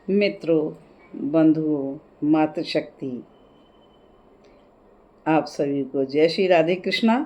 मित्रों, बंधुओं, मातृशक्ति, आप सभी को जय श्री राधे कृष्णा।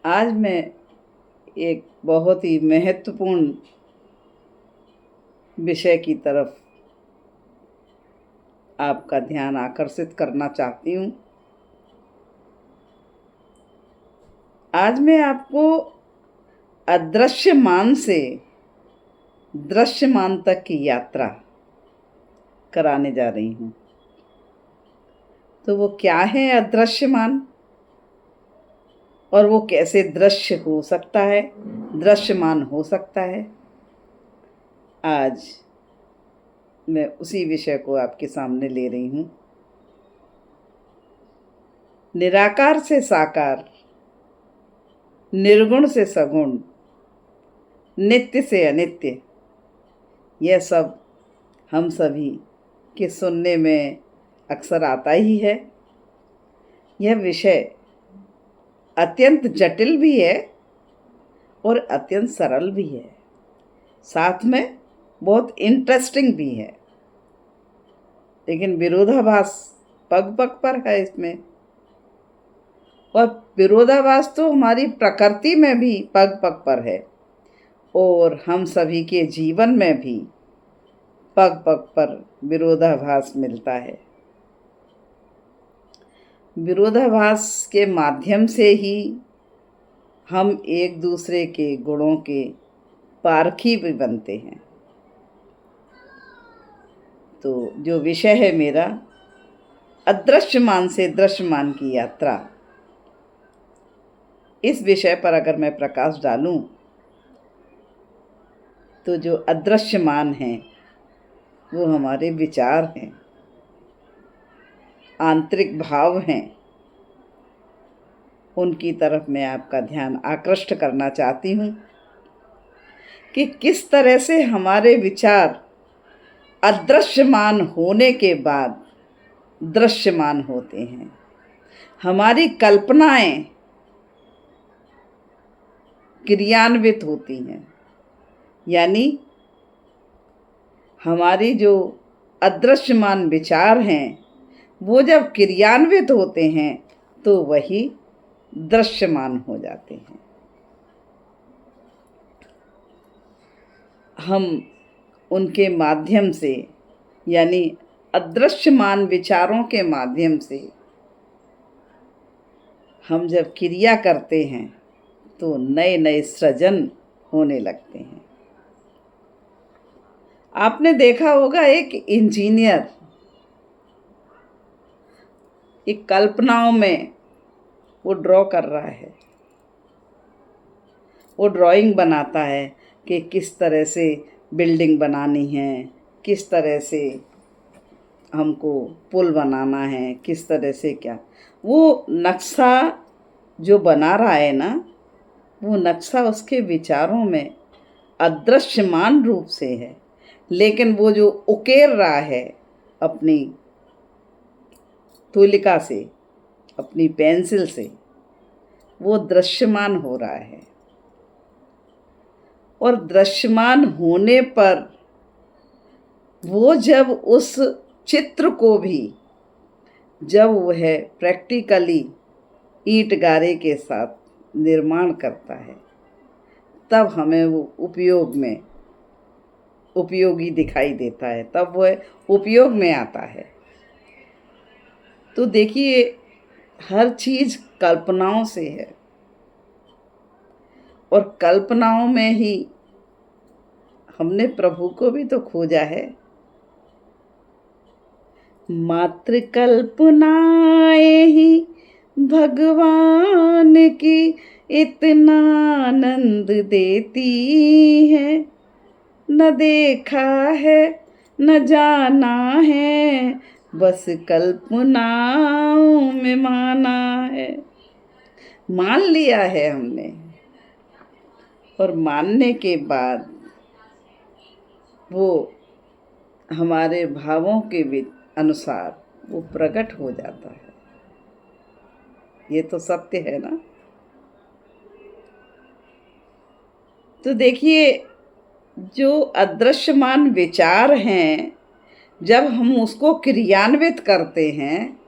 आज मैं एक बहुत ही महत्वपूर्ण विषय की तरफ आपका ध्यान आकर्षित करना चाहती हूँ। आज मैं आपको अदृश्यमान से दृश्यमान तक की यात्रा कराने जा रही हूँ। तो वो क्या है अदृश्यमान और वो कैसे दृश्य हो सकता है, दृश्यमान हो सकता है। आज मैं उसी विषय को आपके सामने ले रही हूँ। निराकार से साकार, निर्गुण से सगुण, नित्य से अनित्य, यह सब हम सभी के सुनने में अक्सर आता ही है। यह विषय अत्यंत जटिल भी है और अत्यंत सरल भी है, साथ में बहुत इंटरेस्टिंग भी है। लेकिन विरोधाभास पग पग पर है इसमें, और विरोधाभास तो हमारी प्रकृति में भी पग पग पर है और हम सभी के जीवन में भी पग पग पर विरोधाभास मिलता है। विरोधाभास के माध्यम से ही हम एक दूसरे के गुणों के पारखी भी बनते हैं। तो जो विषय है मेरा, अदृश्यमान से दृश्यमान की यात्रा, इस विषय पर अगर मैं प्रकाश डालूं तो जो अदृश्यमान हैं वो हमारे विचार हैं, आंतरिक भाव हैं। उनकी तरफ मैं आपका ध्यान आकृष्ट करना चाहती हूँ कि किस तरह से हमारे विचार अदृश्यमान होने के बाद दृश्यमान होते हैं। हमारी कल्पनाएं क्रियान्वित होती हैं, यानी हमारी जो अदृश्यमान विचार हैं वो जब क्रियान्वित होते हैं तो वही दृश्यमान हो जाते हैं। हम उनके माध्यम से, यानी अदृश्यमान विचारों के माध्यम से हम जब क्रिया करते हैं तो नए नए सृजन होने लगते हैं। आपने देखा होगा एक इंजीनियर एक कल्पनाओं में वो ड्रॉ कर रहा है, वो ड्राइंग बनाता है कि किस तरह से बिल्डिंग बनानी है, किस तरह से हमको पुल बनाना है, किस तरह से क्या। वो नक्शा जो बना रहा है ना, वो नक्शा उसके विचारों में अदृश्यमान रूप से है, लेकिन वो जो उकेर रहा है अपनी तूलिका से, अपनी पेंसिल से, वो दृश्यमान हो रहा है। और दृश्यमान होने पर वो जब उस चित्र को भी जब वह प्रैक्टिकली ईंट गारे के साथ निर्माण करता है तब हमें वो उपयोगी दिखाई देता है, तब वह उपयोग में आता है। तो देखिए, हर चीज़ कल्पनाओं से है और कल्पनाओं में ही हमने प्रभु को भी तो खोजा है। मात्र कल्पनाएं ही भगवान की इतना आनंद देती है, न देखा है न जाना है, बस कल्पनाओं में माना है। मान लिया है हमने, और मानने के बाद वो हमारे भावों के अनुसार वो प्रकट हो जाता है। ये तो सत्य है ना। तो देखिए, जो अदृश्यमान विचार हैं, जब हम उसको क्रियान्वित करते हैं,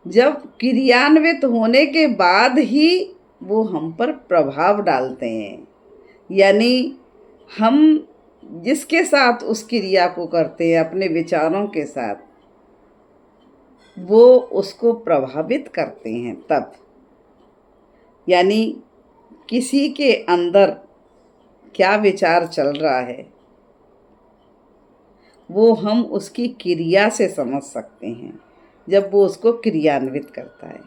जब क्रियान्वित होने के बाद ही वो हम पर प्रभाव डालते हैं, यानी हम जिसके साथ उस क्रिया को करते हैं अपने विचारों के साथ, वो उसको प्रभावित करते हैं तब। यानी किसी के अंदर क्या विचार चल रहा है वो हम उसकी क्रिया से समझ सकते हैं, जब वो उसको क्रियान्वित करता है।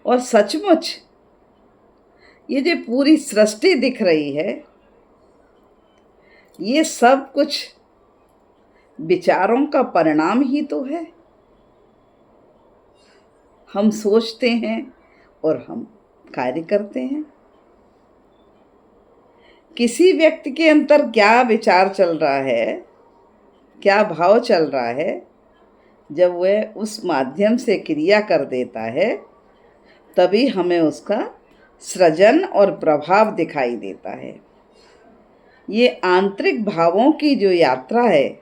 और सचमुच ये जो पूरी सृष्टि दिख रही है, ये सब कुछ विचारों का परिणाम ही तो है। हम सोचते हैं और हम कार्य करते हैं। किसी व्यक्ति के अंदर क्या विचार चल रहा है, क्या भाव चल रहा है, जब वह उस माध्यम से क्रिया कर देता है, तभी हमें उसका सृजन और प्रभाव दिखाई देता है। ये आंतरिक भावों की जो यात्रा है,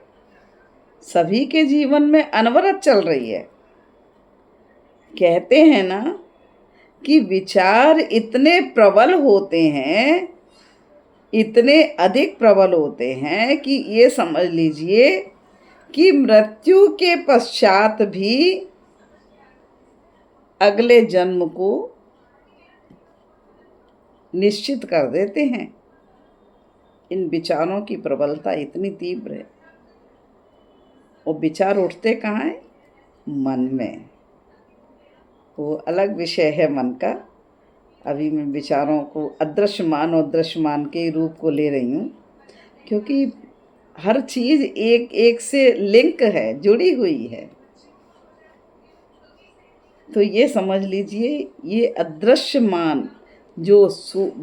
सभी के जीवन में अनवरत चल रही है। कहते हैं ना कि विचार इतने प्रबल होते हैं, इतने अधिक प्रबल होते हैं कि ये समझ लीजिए कि मृत्यु के पश्चात भी अगले जन्म को निश्चित कर देते हैं। इन विचारों की प्रबलता इतनी तीव्र है। वो विचार उठते कहाँ हैं? मन में। वो अलग विषय है मन का। अभी मैं विचारों को अदृश्यमान और दृश्यमान के रूप को ले रही हूँ, क्योंकि हर चीज़ एक एक से लिंक है, जुड़ी हुई है। तो ये समझ लीजिए, ये अदृश्यमान जो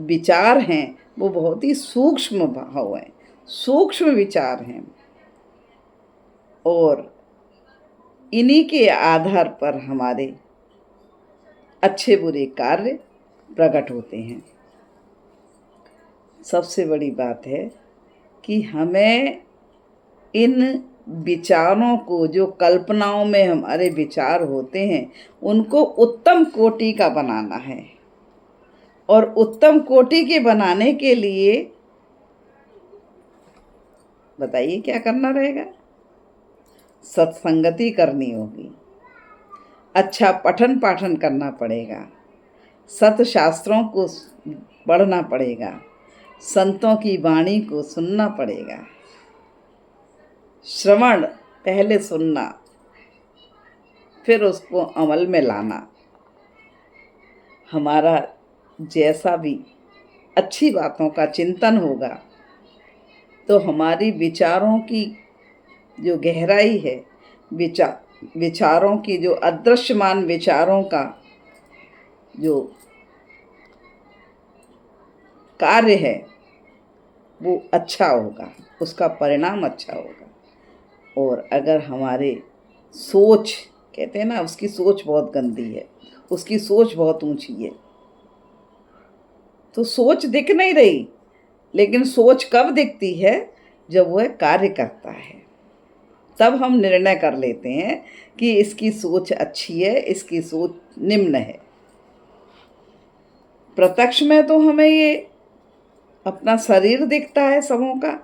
विचार हैं वो बहुत ही सूक्ष्म भाव हैं, सूक्ष्म विचार हैं, और इन्हीं के आधार पर हमारे अच्छे बुरे कार्य प्रकट होते हैं। सबसे बड़ी बात है कि हमें इन विचारों को, जो कल्पनाओं में हमारे विचार होते हैं, उनको उत्तम कोटि का बनाना है। और उत्तम कोटि के बनाने के लिए बताइए क्या करना रहेगा? सत्संगति करनी होगी, अच्छा पठन पाठन करना पड़ेगा, सतशास्त्रों को पढ़ना पड़ेगा, संतों की वाणी को सुनना पड़ेगा। श्रवण, पहले सुनना, फिर उसको अमल में लाना। हमारा जैसा भी अच्छी बातों का चिंतन होगा, तो हमारी विचारों की जो गहराई है, विचारों की जो अदृश्यमान विचारों का जो कार्य है वो अच्छा होगा, उसका परिणाम अच्छा होगा। और अगर हमारे सोच, कहते हैं ना उसकी सोच बहुत गंदी है, उसकी सोच बहुत ऊंची है, तो सोच दिख नहीं रही, लेकिन सोच कब दिखती है? जब वह कार्य करता है, तब हम निर्णय कर लेते हैं कि इसकी सोच अच्छी है, इसकी सोच निम्न है। प्रत्यक्ष में तो हमें ये अपना शरीर दिखता है सबों का,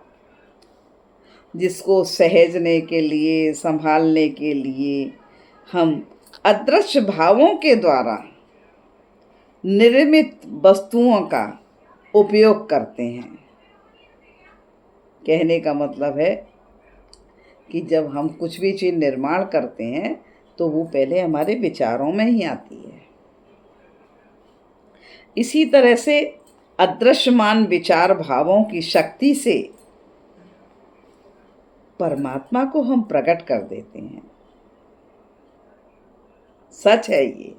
जिसको सहेजने के लिए, संभालने के लिए हम अदृश्य भावों के द्वारा निर्मित वस्तुओं का उपयोग करते हैं। कहने का मतलब है कि जब हम कुछ भी चीज़ निर्माण करते हैं तो वो पहले हमारे विचारों में ही आती है। इसी तरह से अदृश्यमान विचार भावों की शक्ति से परमात्मा को हम प्रकट कर देते हैं। सच है ये।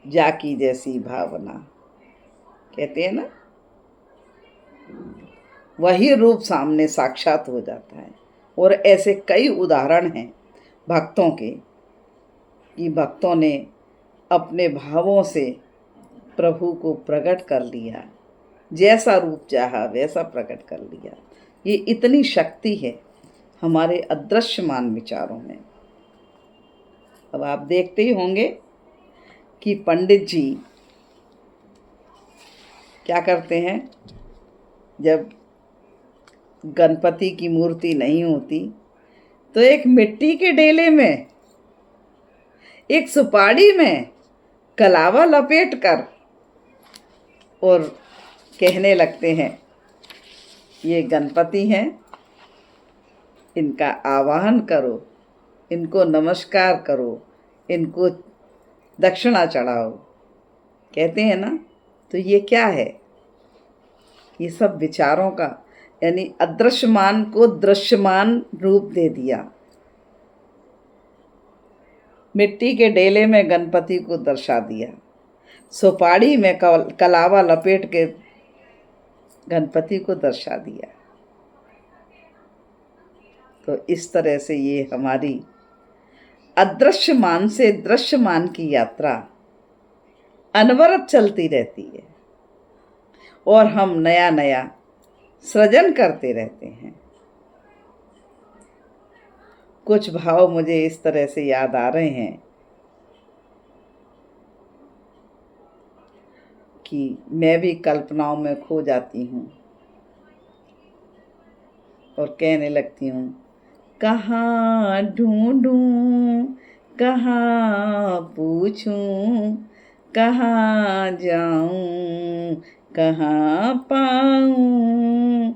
जाकी जैसी भावना, कहते हैं ना, वही रूप सामने साक्षात हो जाता है। और ऐसे कई उदाहरण हैं भक्तों के, कि भक्तों ने अपने भावों से प्रभु को प्रकट कर लिया, जैसा रूप चाहा वैसा प्रकट कर लिया। ये इतनी शक्ति है हमारे अदृश्यमान विचारों में। अब आप देखते ही होंगे कि पंडित जी क्या करते हैं, जब गणपति की मूर्ति नहीं होती तो एक मिट्टी के डेले में, एक सुपारी में कलावा लपेट कर और कहने लगते हैं, ये गणपति हैं, इनका आवाहन करो, इनको नमस्कार करो, इनको दक्षिणा चढ़ाओ। कहते हैं ना, तो ये क्या है? ये सब विचारों का, यानी अदृश्यमान को दृश्यमान रूप दे दिया। मिट्टी के डेले में गणपति को दर्शा दिया, सुपारी में कलावा लपेट के गणपति को दर्शा दिया। तो इस तरह से ये हमारी अदृश्यमान से दृश्यमान की यात्रा अनवरत चलती रहती है और हम नया नया सृजन करते रहते हैं। कुछ भाव मुझे इस तरह से याद आ रहे हैं कि मैं भी कल्पनाओं में खो जाती हूँ और कहने लगती हूँ, कहाँ ढूंढूं, कहाँ पूछूं, कहाँ जाऊं, कहाँ पाऊं,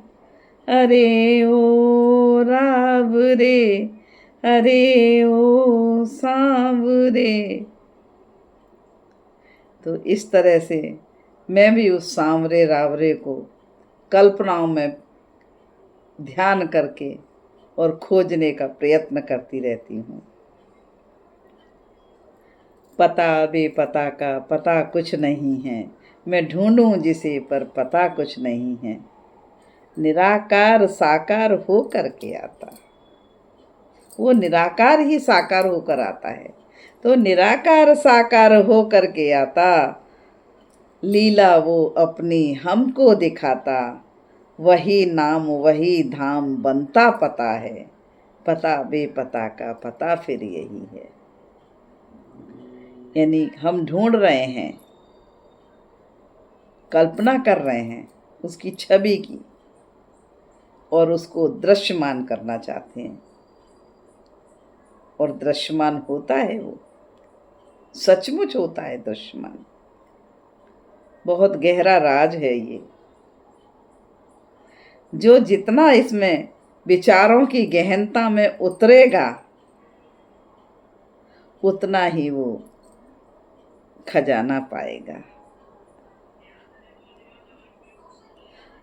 अरे ओ रावरे, अरे ओ सांवरे। तो इस तरह से मैं भी उस सांवरे रावरे को कल्पनाओं में ध्यान करके और खोजने का प्रयत्न करती रहती हूँ। पता बेपता का पता कुछ नहीं है, मैं ढूंढूं जिसे पर पता कुछ नहीं है। निराकार साकार हो करके आता, वो निराकार ही साकार होकर आता है। तो निराकार साकार हो करके आता, लीला वो अपनी हमको दिखाता। वही नाम वही धाम बनता पता है, पता बेपता का पता फिर यही है। यानी हम ढूंढ रहे हैं, कल्पना कर रहे हैं उसकी छवि की और उसको दृश्यमान करना चाहते हैं, और दृश्यमान होता है, वो सचमुच होता है दृश्यमान। बहुत गहरा राज है ये, जो जितना इसमें विचारों की गहनता में उतरेगा उतना ही वो खजाना पाएगा।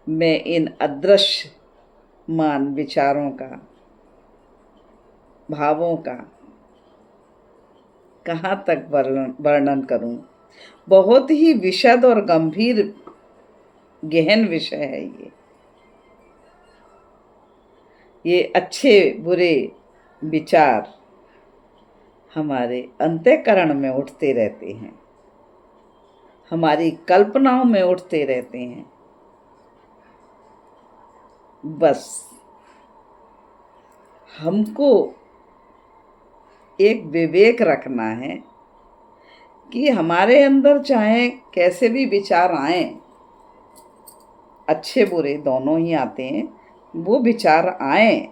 मैं इन अदृश्यमान विचारों का, भावों का कहाँ तक वर्णन करूं। बहुत ही विशद और गंभीर गहन विषय है ये अच्छे बुरे विचार हमारे अंतःकरण में उठते रहते हैं, हमारी कल्पनाओं में उठते रहते हैं। बस हमको एक विवेक रखना है कि हमारे अंदर चाहे कैसे भी विचार आए, अच्छे बुरे दोनों ही आते हैं, वो विचार आए,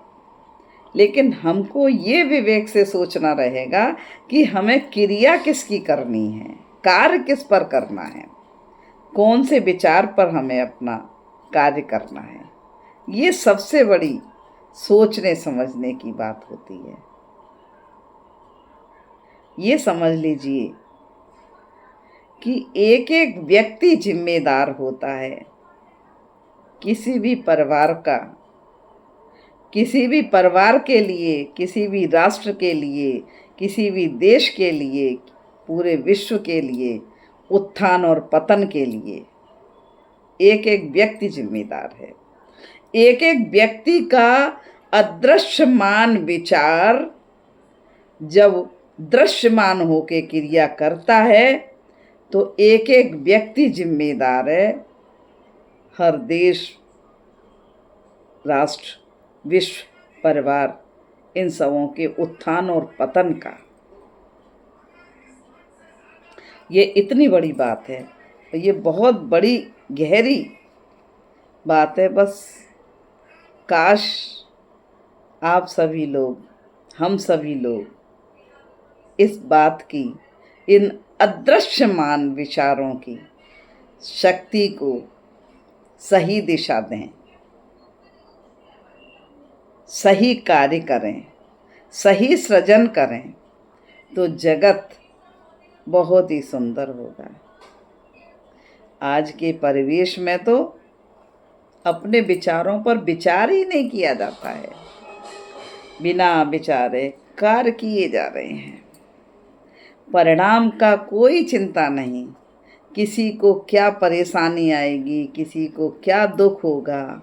लेकिन हमको ये विवेक से सोचना रहेगा कि हमें क्रिया किसकी करनी है, कार्य किस पर करना है, कौन से विचार पर हमें अपना कार्य करना है। ये सबसे बड़ी सोचने समझने की बात होती है। ये समझ लीजिए कि एक एक व्यक्ति जिम्मेदार होता है किसी भी परिवार का, किसी भी परिवार के लिए, किसी भी राष्ट्र के लिए, किसी भी देश के लिए, पूरे विश्व के लिए, उत्थान और पतन के लिए एक एक व्यक्ति जिम्मेदार है। एक एक व्यक्ति का अदृश्यमान विचार जब दृश्यमान होके क्रिया करता है तो एक एक व्यक्ति जिम्मेदार है हर देश, राष्ट्र, विश्व, परिवार, इन सबों के उत्थान और पतन का। ये इतनी बड़ी बात है, ये बहुत बड़ी गहरी बात है। बस काश आप सभी लोग, हम सभी लोग इस बात की, इन अदृश्यमान विचारों की शक्ति को सही दिशा दें, सही कार्य करें, सही सृजन करें, तो जगत बहुत ही सुंदर होगा। आज के परिवेश में तो अपने विचारों पर विचार ही नहीं किया जाता है, बिना विचारे कार्य किए जा रहे हैं। परिणाम का कोई चिंता नहीं, किसी को क्या परेशानी आएगी, किसी को क्या दुख होगा,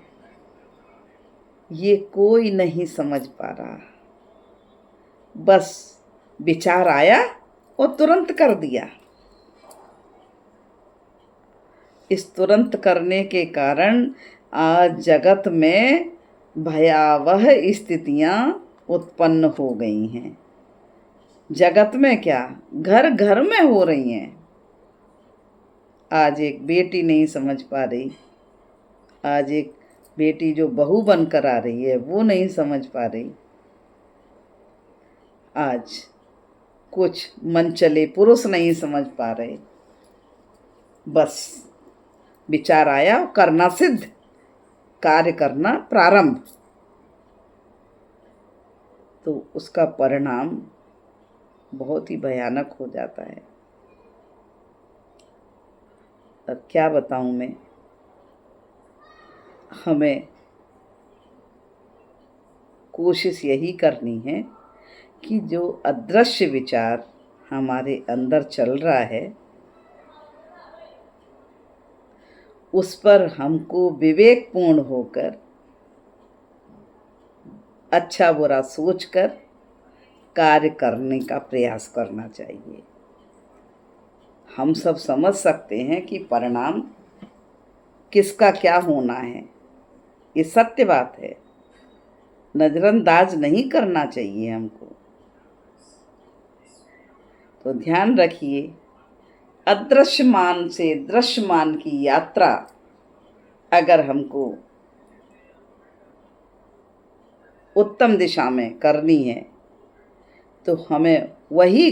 ये कोई नहीं समझ पा रहा। बस विचार आया और तुरंत कर दिया। इस तुरंत करने के कारण आज जगत में भयावह स्थितियां उत्पन्न हो गई हैं। जगत में क्या, घर घर में हो रही हैं। आज एक बेटी नहीं समझ पा रही, आज एक बेटी जो बहू बनकर आ रही है वो नहीं समझ पा रही। आज कुछ मनचले पुरुष नहीं समझ पा रहे। बस विचार आया, करना सिद्ध, कार्य करना प्रारंभ, तो उसका परिणाम बहुत ही भयानक हो जाता है। अब क्या बताऊं मैं, हमें कोशिश यही करनी है कि जो अदृश्य विचार हमारे अंदर चल रहा है उस पर हमको विवेकपूर्ण होकर, अच्छा बुरा सोचकर कार्य करने का प्रयास करना चाहिए। हम सब समझ सकते हैं कि परिणाम किसका क्या होना है, ये सत्य बात है, नज़रअंदाज नहीं करना चाहिए हमको। तो ध्यान रखिए, अदृश्यमान से दृश्यमान की यात्रा अगर हमको उत्तम दिशा में करनी है तो हमें वही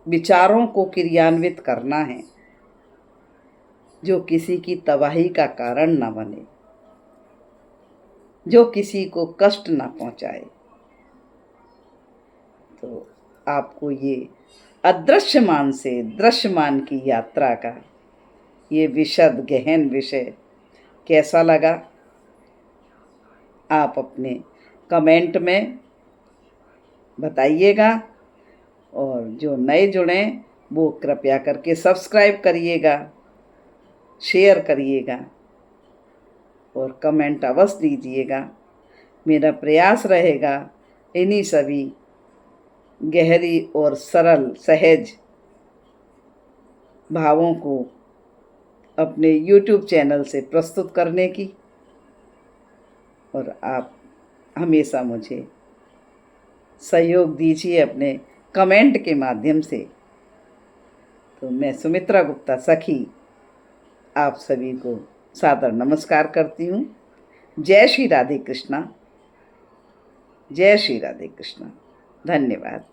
विचारों को क्रियान्वित करना है जो किसी की तबाही का कारण न बने, जो किसी को कष्ट न पहुंचाए। तो आपको ये अदृश्यमान से दृश्यमान की यात्रा का ये विशद गहन विषय कैसा लगा, आप अपने कमेंट में बताइएगा। और जो नए जुड़े वो कृपया करके सब्सक्राइब करिएगा, शेयर करिएगा और कमेंट अवश्य दीजिएगा। मेरा प्रयास रहेगा इन्हीं सभी गहरी और सरल सहज भावों को अपने YouTube चैनल से प्रस्तुत करने की, और आप हमेशा मुझे सहयोग दीजिए अपने कमेंट के माध्यम से। तो मैं सुमित्रा गुप्ता सखी आप सभी को सादर नमस्कार करती हूँ। जय श्री राधे कृष्णा, जय श्री राधे कृष्णा। धन्यवाद।